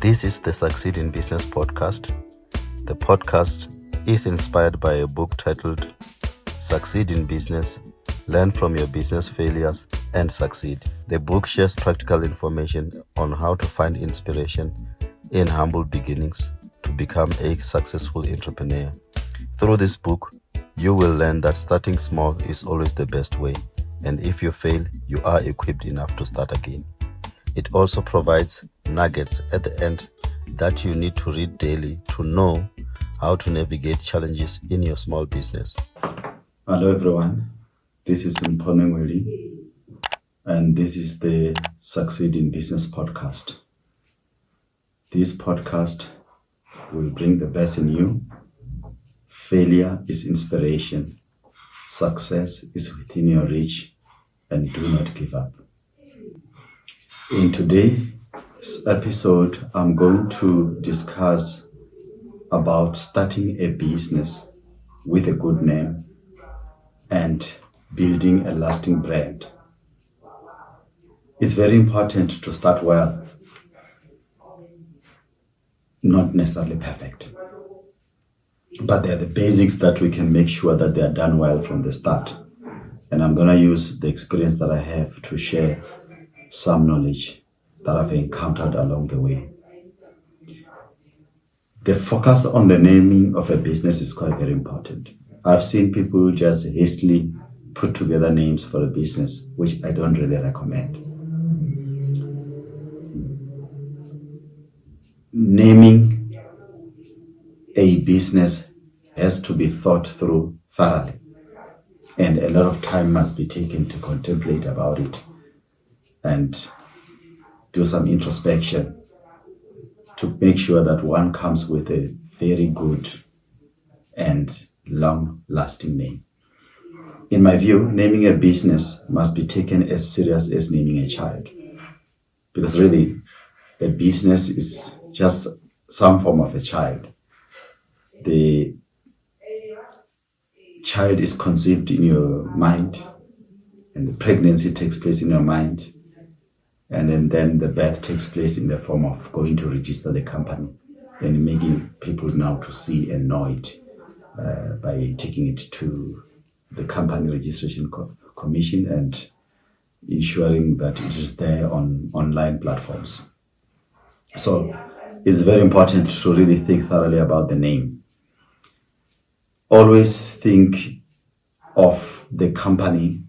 This is the Succeed in Business podcast. The podcast is inspired by a book titled Succeed in Business, Learn from Your Business Failures and Succeed. The book shares practical information on how to find inspiration in humble beginnings to become a successful entrepreneur. Through this book, you will learn that starting small is always the best way, and if you fail, you are equipped enough to start again. It also provides nuggets at the end that you need to read daily to know how to navigate challenges in your small business. Hello everyone, this is Mpho Nenweli, and this is the Succeed in Business podcast. This podcast will bring the best in you. Failure is inspiration. Success is within your reach, and do not give up. In today's episode, I'm going to discuss about starting a business with a good name and building a lasting brand. It's very important to start well, not necessarily perfect, but they're the basics that we can make sure that they are done well from the start. And I'm going to use the experience that I have to share some knowledge that I've encountered along the way. The focus on the naming of a business is quite very important. I've seen people just hastily put together names for a business, which I don't really recommend. Naming a business has to be thought through thoroughly, and a lot of time must be taken to contemplate about it and do some introspection to make sure that one comes with a very good and long-lasting name. In my view, naming a business must be taken as serious as naming a child, because really, a business is just some form of a child. The child is conceived in your mind, and the pregnancy takes place in your mind, and then the birth takes place in the form of going to register the company and making people now to see and know it by taking it to the company registration commission and ensuring that it is there on online platforms. So it's very important to really think thoroughly about the name. Always think of the company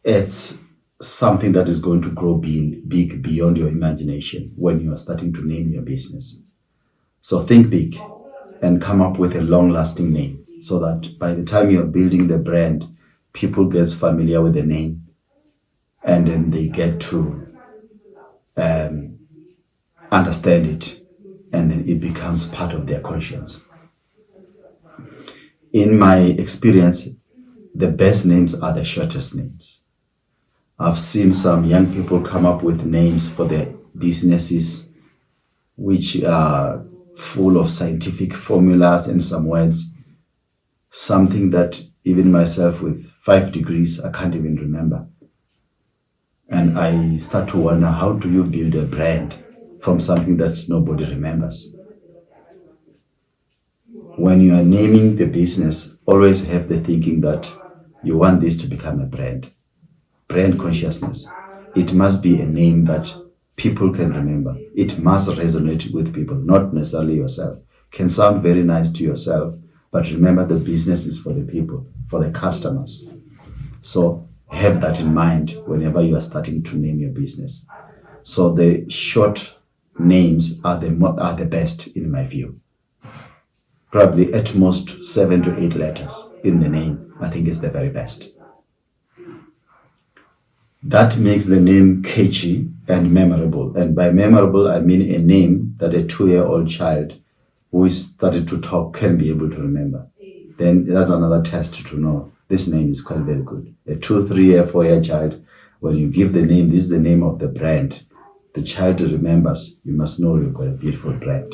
as something that is going to grow big beyond your imagination when you are starting to name your business. So think big and come up with a long-lasting name so that by the time you're building the brand, people get familiar with the name and then they get to understand it, and then it becomes part of their conscience. In my experience, the best names are the shortest names. I've seen some young people come up with names for their businesses which are full of scientific formulas and some words, something that even myself with 5 degrees, I can't even remember. And I start to wonder, how do you build a brand from something that nobody remembers? When you are naming the business, always have the thinking that you want this to become a brand. Brand consciousness. It must be a name that people can remember. It must resonate with people, not necessarily yourself. Can sound very nice to yourself, but remember the business is for the people, for the customers. So have that in mind whenever you are starting to name your business. So the short names are the best in my view. Probably at most 7 to 8 letters in the name, I think is the very best. That makes the name catchy and memorable. And by memorable, I mean a name that a 2-year-old child who is started to talk can be able to remember. Then that's another test to know this name is quite very good. A 2, 3-year, 4-year child, when you give the name, this is the name of the brand, the child remembers, you must know you've got a beautiful brand.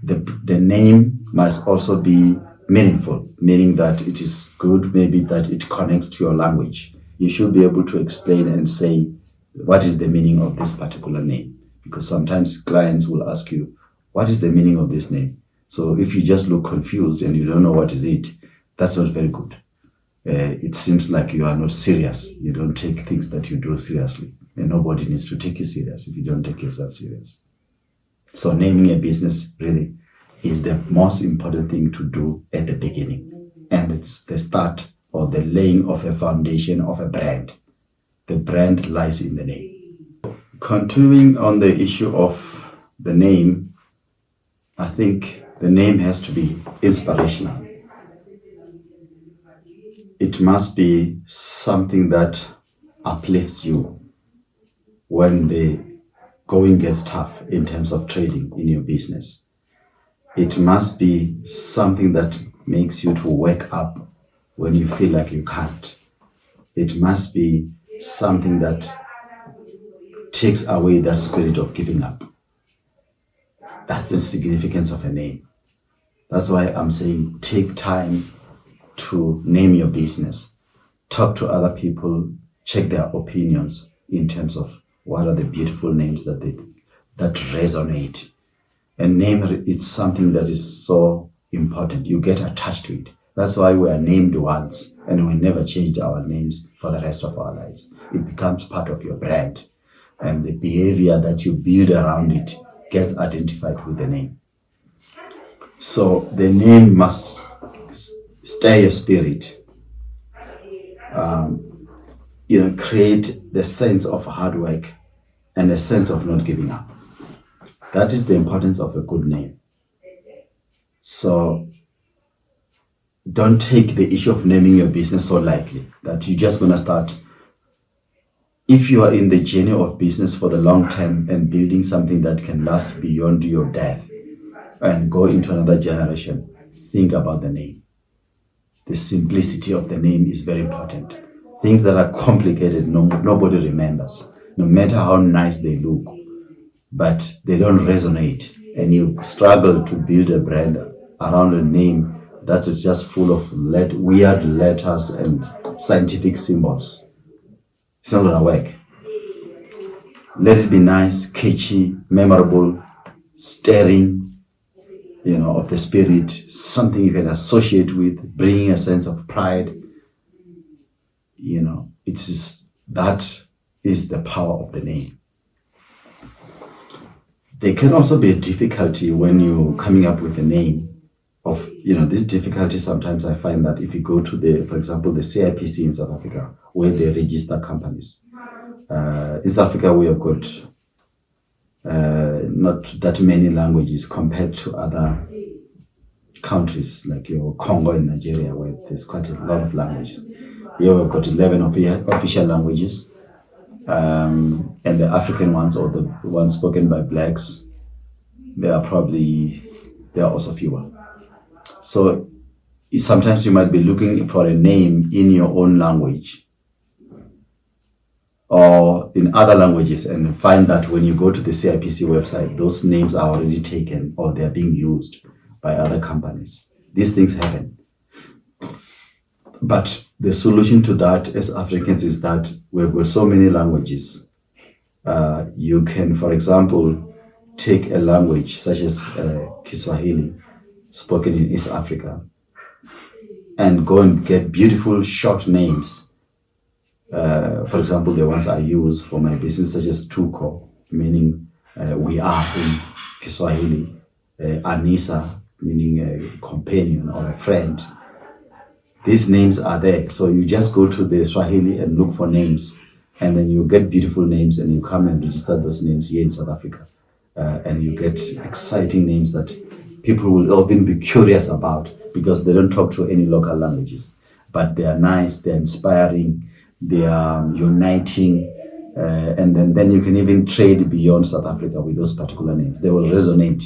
The name must also be meaningful, meaning that it is good, maybe that it connects to your language. You should be able to explain and say what is the meaning of this particular name? Because sometimes clients will ask you, what is the meaning of this name? So if you just look confused and you don't know what is it, that's not very good. It seems like you are not serious. You don't take things that you do seriously. And nobody needs to take you serious if you don't take yourself serious. So naming a business really is the most important thing to do at the beginning. And it's the start or the laying of a foundation of a brand. The brand lies in the name. Continuing on the issue of the name, I think the name has to be inspirational. It must be something that uplifts you when the going gets tough in terms of trading in your business. It must be something that makes you to wake up when you feel like you can't. It must be something that takes away that spirit of giving up. That's the significance of a name. That's why I'm saying take time to name your business. Talk to other people, check their opinions in terms of what are the beautiful names that resonate. And name, it's something that is so important. You get attached to it. That's why we are named once and we never changed our names for the rest of our lives. It becomes part of your brand, and the behavior that you build around it gets identified with the name. So the name must stir your spirit, create the sense of hard work and a sense of not giving up. That is the importance of a good name. So don't take the issue of naming your business so lightly that you're just going to start. If you are in the journey of business for the long term and building something that can last beyond your death and go into another generation, think about the name. The simplicity of the name is very important. Things that are complicated, nobody remembers, no matter how nice they look, but they don't resonate. And you struggle to build a brand around a name that is just full of weird letters and scientific symbols. It's not going to work. Let it be nice, catchy, memorable, stirring, of the spirit, something you can associate with, bringing a sense of pride. That is the power of the name. There can also be a difficulty when you're coming up with a name of, this difficulty. Sometimes I find that if you go to for example, the CIPC in South Africa, where they register companies. In South Africa, we have got not that many languages compared to other countries like your Congo and Nigeria, where there's quite a lot of languages. Here we've got 11 official languages, and the African ones, or the ones spoken by blacks, there are also fewer. So sometimes you might be looking for a name in your own language or in other languages and find that when you go to the CIPC website, those names are already taken or they're being used by other companies. These things happen. But the solution to that as Africans is that we've got so many languages. You can, for example, take a language such as Kiswahili, spoken in East Africa, and go and get beautiful short names. For example, the ones I use for my business, such as Tuko, meaning we are in Kiswahili, Anisa, meaning a companion or a friend. These names are there. So you just go to the Swahili and look for names, and then you get beautiful names and you come and register those names here in South Africa. And you get exciting names that people will often be curious about because they don't talk to any local languages. But they are nice, they're inspiring, they are uniting, and then you can even trade beyond South Africa with those particular names. They will resonate,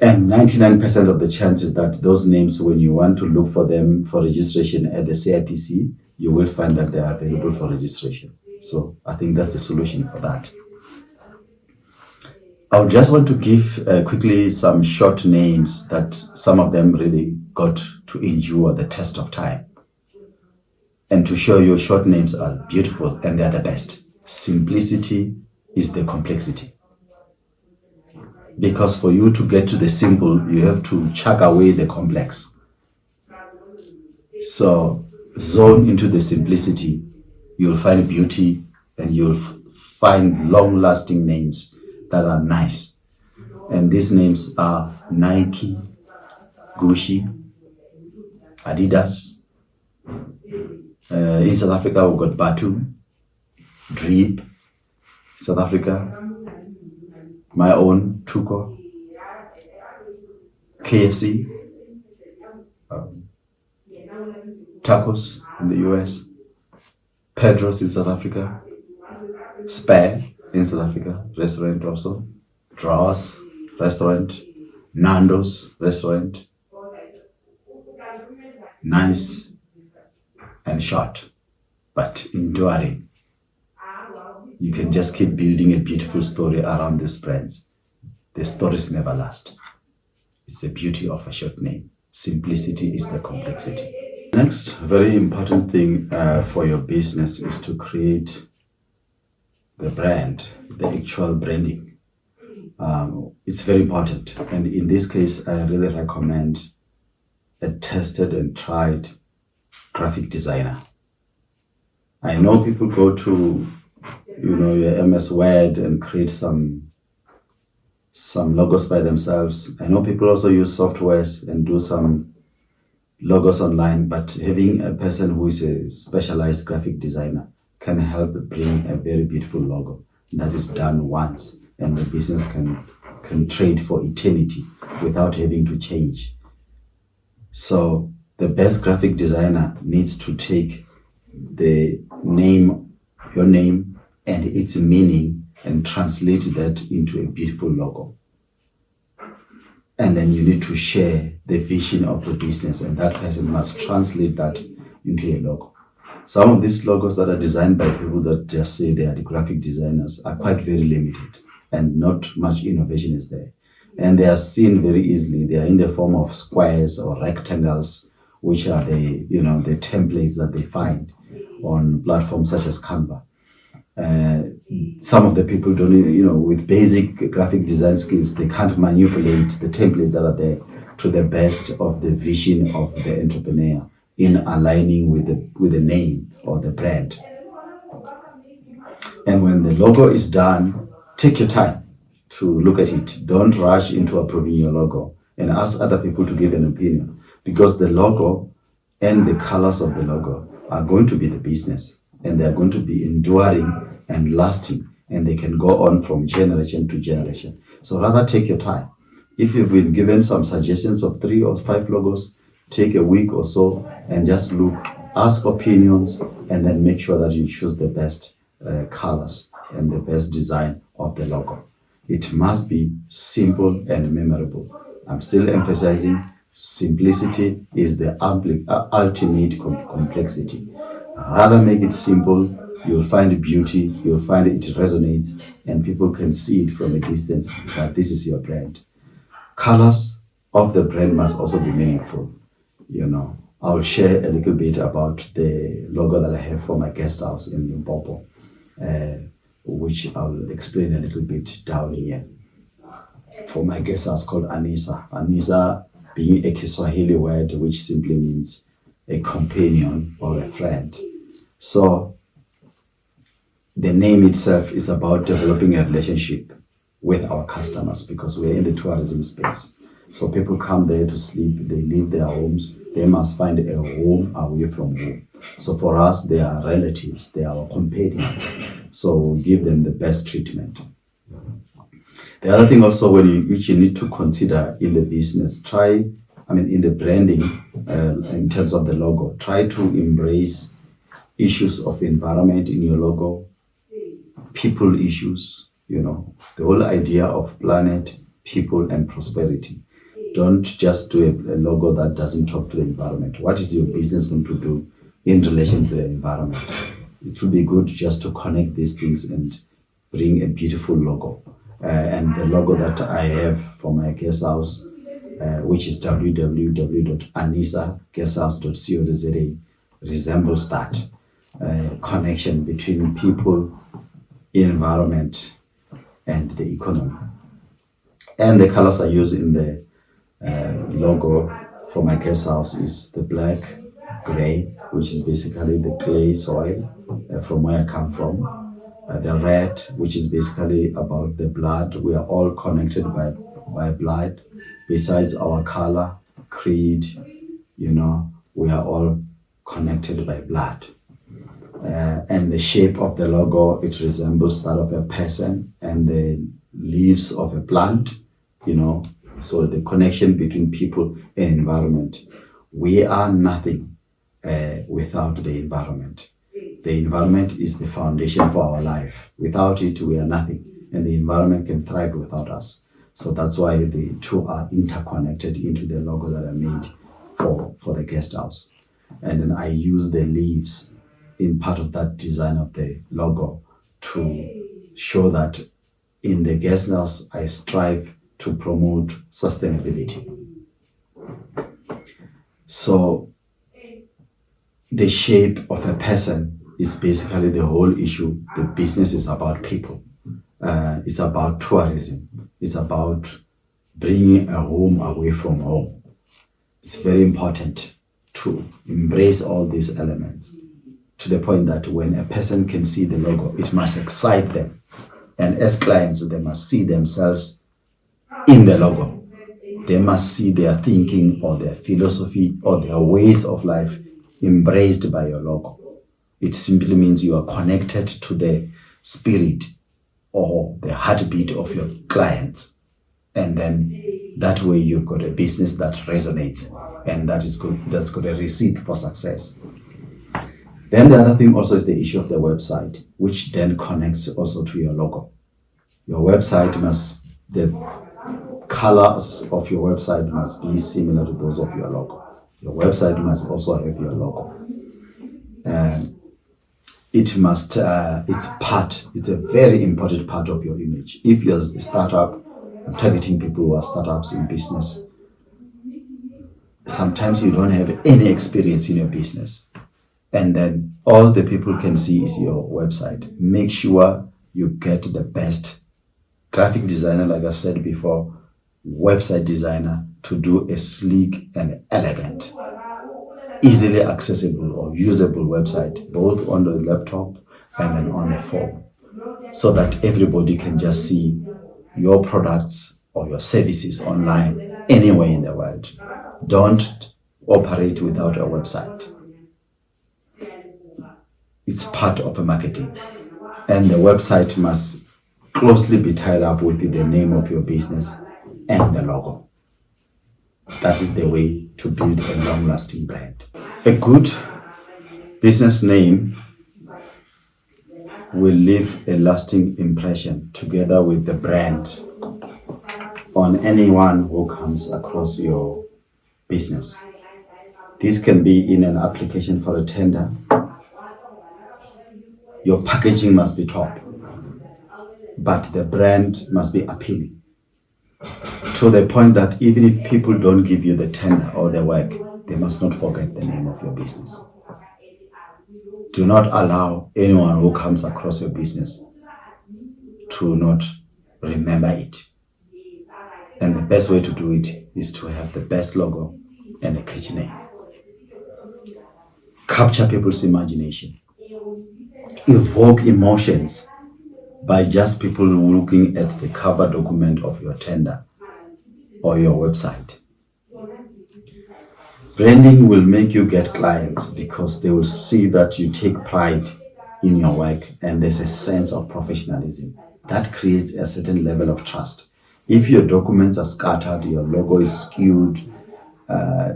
And 99% of the chances that those names, when you want to look for them for registration at the CIPC, you will find that they are available for registration. So I think that's the solution for that. I would just want to give quickly some short names that some of them really got to endure the test of time. and to show your short names are beautiful and they're the best. Simplicity is the complexity. Because for you to get to the simple, you have to chuck away the complex. So zone into the simplicity, you'll find beauty and you'll find long-lasting names that are nice. And these names are Nike, Gucci, Adidas. In South Africa, we've got Batu, Drip, South Africa, my own, Tuko, KFC, Tacos in the US, Pedro's in South Africa, Spare in South Africa, restaurant also, Drawers restaurant, Nando's restaurant, nice and short, but enduring. You can just keep building a beautiful story around these brands. The stories never last. It's the beauty of a short name. Simplicity is the complexity. Next, very important thing for your business is to create the brand, the actual branding. It's very important. And in this case, I really recommend a tested and tried graphic designer. I know people go to your MS Word and create some logos by themselves. I know people also use softwares and do some logos online, but having a person who is a specialized graphic designer can help bring a very beautiful logo that is done once, and the business can trade for eternity without having to change. So the best graphic designer needs to take the name, your name, and its meaning and translate that into a beautiful logo. And then you need to share the vision of the business, and that person must translate that into a logo. Some of these logos that are designed by people that just say they are the graphic designers are quite very limited, and not much innovation is there. And they are seen very easily. They are in the form of squares or rectangles, which are the templates that they find on platforms such as Canva. Some of the people don't, with basic graphic design skills, they can't manipulate the templates that are there to the best of the vision of the entrepreneur in aligning with the name or the brand. And when the logo is done, take your time to look at it. Don't rush into approving your logo and ask other people to give an opinion, because the logo and the colors of the logo are going to be the business, and they are going to be enduring and lasting, and they can go on from generation to generation. So rather take your time. If you've been given some suggestions of 3 or 5 logos, take a week or so and just look, ask opinions, and then make sure that you choose the best colors and the best design of the logo. It must be simple and memorable. I'm still emphasizing simplicity is the ultimate complexity. Rather make it simple, you'll find beauty, you'll find it resonates, and people can see it from a distance that this is your brand. Colors of the brand must also be meaningful. I'll share a little bit about the logo that I have for my guest house in Limpopo, which I'll explain a little bit down here. For my guest house called Anisa. Anisa being a Kiswahili word which simply means a companion or a friend. So the name itself is about developing a relationship with our customers, because we're in the tourism space. So people come there to sleep, they leave their homes, they must find a home away from home. So for us, they are relatives, they are our companions. So we give them the best treatment. The other thing also which you need to consider in the business, in the branding, in terms of the logo, try to embrace issues of environment in your logo, people issues, the whole idea of planet, people, and prosperity. Don't just do a logo that doesn't talk to the environment. What is your business going to do in relation to the environment? It would be good just to connect these things and bring a beautiful logo. And the logo that I have for my guest house, which is www.anisaguesthouse.co.za, resembles that connection between people, environment, and the economy. And the colors I use in the logo for my guest house is the black, gray, which is basically the clay soil from where I come from. The red, which is basically about the blood. We are all connected by blood. Besides our color, creed, we are all connected by blood. And the shape of the logo, it resembles that of a person, and the leaves of a plant, so the connection between people and environment. We are nothing without the environment. The environment is the foundation for our life. Without it, we are nothing, and the environment can thrive without us. So that's why the two are interconnected into the logo that I made for the guest house. And then I use the leaves in part of that design of the logo to show that in the guest house, I strive to promote sustainability. So the shape of a person is basically the whole issue. The business is about people. It's about tourism. It's about bringing a home away from home. It's very important to embrace all these elements to the point that when a person can see the logo, it must excite them. And as clients, they must see themselves in the logo. They must see their thinking or their philosophy or their ways of life embraced by your logo. It simply means you are connected to the spirit or the heartbeat of your clients. And then that way you've got a business that resonates, and that is good. That's got a receipt for success. Then the other thing also is the issue of the website, which then connects also to your logo. Your website the colors of your website must be similar to those of your logo. Your website must also have your logo. And it's a very important part of your image. If you're a startup, I'm targeting people who are startups in business. Sometimes you don't have any experience in your business, and then all the people can see is your website. Make sure you get the best graphic designer, like I've said before, website designer, to do a sleek and elegant, easily accessible or usable website, both on the laptop and then on the phone, so that everybody can just see your products or your services online anywhere in the world. Don't operate without a website. It's part of a marketing, and the website must closely be tied up with the name of your business and the logo. That is the way to build a long-lasting brand. A good business name will leave a lasting impression together with the brand on anyone who comes across your business. This can be in an application for a tender. Your packaging must be top, but the brand must be appealing to the point that even if people don't give you the tender or the work, they must not forget the name of your business. Do not allow anyone who comes across your business to not remember it. And the best way to do it is to have the best logo and a catchy name. Capture people's imagination. Evoke emotions by just people looking at the cover document of your tender or your website. Branding will make you get clients because they will see that you take pride in your work and there's a sense of professionalism. That creates a certain level of trust. If your documents are scattered, your logo is skewed,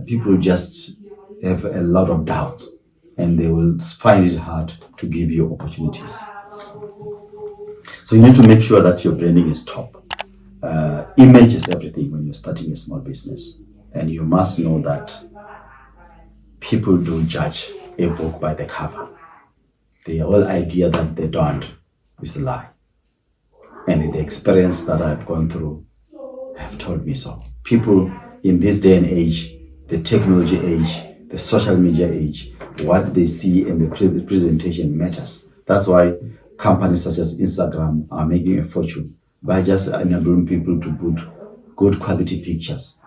people just have a lot of doubt and they will find it hard to give you opportunities. So you need to make sure that your branding is top. Image is everything when you're starting a small business. And you must know that people do judge a book by the cover. The whole idea that they don't is a lie. And the experience that I've gone through have told me so. People in this day and age, the technology age, the social media age, what they see in the presentation matters. That's why companies such as Instagram are making a fortune by just enabling people to put good quality pictures,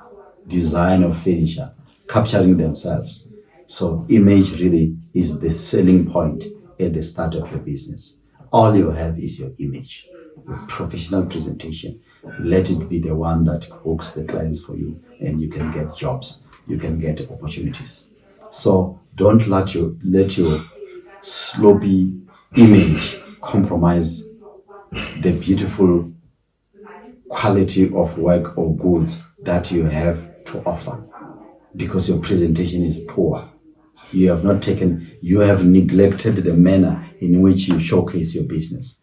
design of furniture, capturing themselves. So image really is the selling point at the start of your business. All you have is your image, your professional presentation. Let it be the one that hooks the clients for you, and you can get jobs, you can get opportunities. So don't let your sloppy image compromise the beautiful quality of work or goods that you have to offer, because your presentation is poor. You have neglected the manner in which you showcase your business.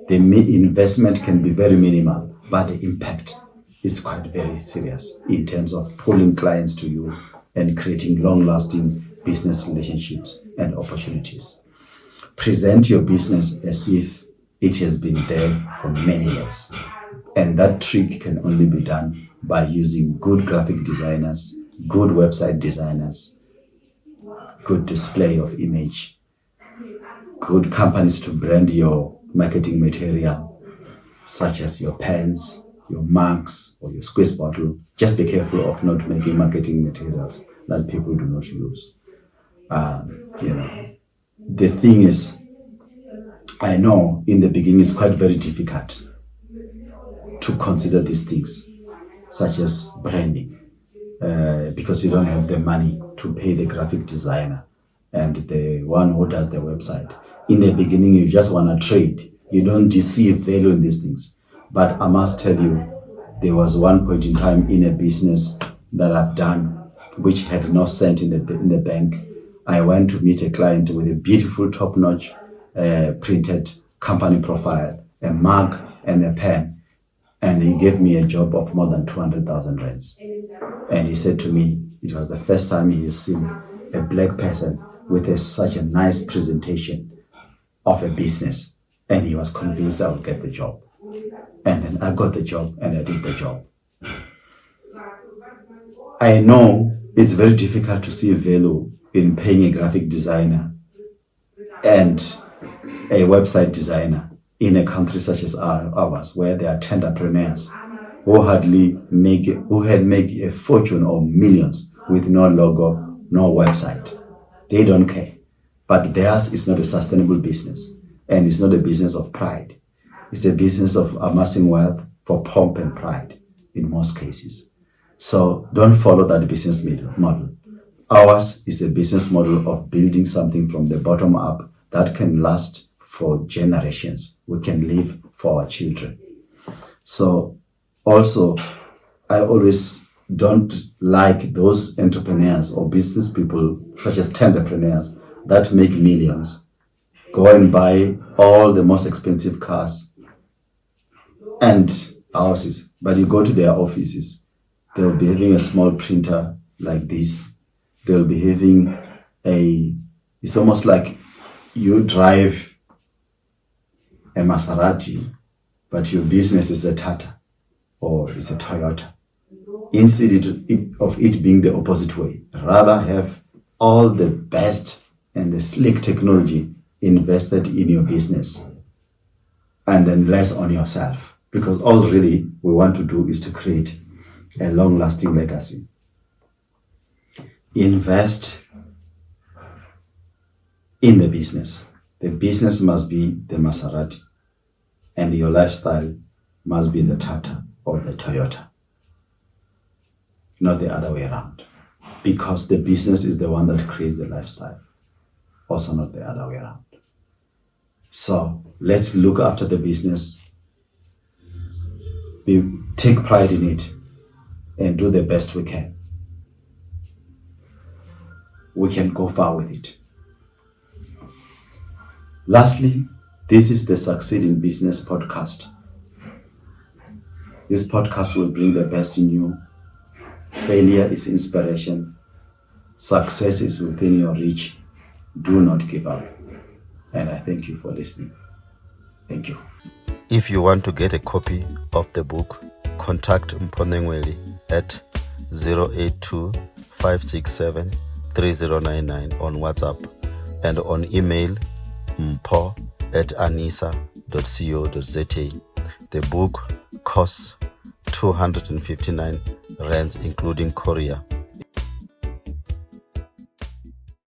The investment can be very minimal, but the impact is quite very serious in terms of pulling clients to you and creating long-lasting business relationships and opportunities. Present your business as if it has been there for many years. And that trick can only be done by using good graphic designers, good website designers, good display of image, good companies to brand your marketing material, such as your pens, your mugs, or your squeeze bottle. Just be careful of not making marketing materials that people do not use. The thing is, I know in the beginning it's quite very difficult to consider these things, such as branding, because you don't have the money to pay the graphic designer and the one who does the website. In the beginning, you just want to trade. You don't see value in these things. But I must tell you, there was one point in time in a business that I've done which had no cent in the bank. I went to meet a client with a beautiful top-notch printed company profile, a mug and a pen, and he gave me a job of more than 200,000 rands. And he said to me, it was the first time he has seen a black person with such a nice presentation of a business, and he was convinced I would get the job. And then I got the job and I did the job. I know it's very difficult to see value in paying a graphic designer and a website designer in a country such as ours, where there are entrepreneurs who had made a fortune or millions with no logo, no website. They don't care. But theirs is not a sustainable business, and it's not a business of pride. It's a business of amassing wealth for pomp and pride in most cases. So don't follow that business model. Ours is a business model of building something from the bottom up that can last for generations. We can live for our children. So also, I always don't like those entrepreneurs or business people such as entrepreneurs that make millions, go and buy all the most expensive cars and houses, but you go to their offices, they'll be having a small printer like this. They'll be having it's almost like you drive a Maserati, but your business is a Tata or it's a Toyota. Instead of it being the opposite way, rather have all the best and the slick technology invested in your business and then less on yourself, because all really we want to do is to create a long-lasting legacy. Invest in the business. The business must be the Maserati, and your lifestyle must be the Tata or the Toyota, not the other way around, because the business is the one that creates the lifestyle, also not the other way around. So let's look after the business, take pride in it, and do the best we can. We can go far with it. Lastly, this is the Succeed in Business podcast. This podcast will bring the best in you. Failure is inspiration. Success is within your reach. Do not give up. And I thank you for listening. Thank you. If you want to get a copy of the book, contact Mpho Nenweli at 082 0567 3099 on WhatsApp and on email mpho@anisa.co.za. The book costs 259 rands including courier.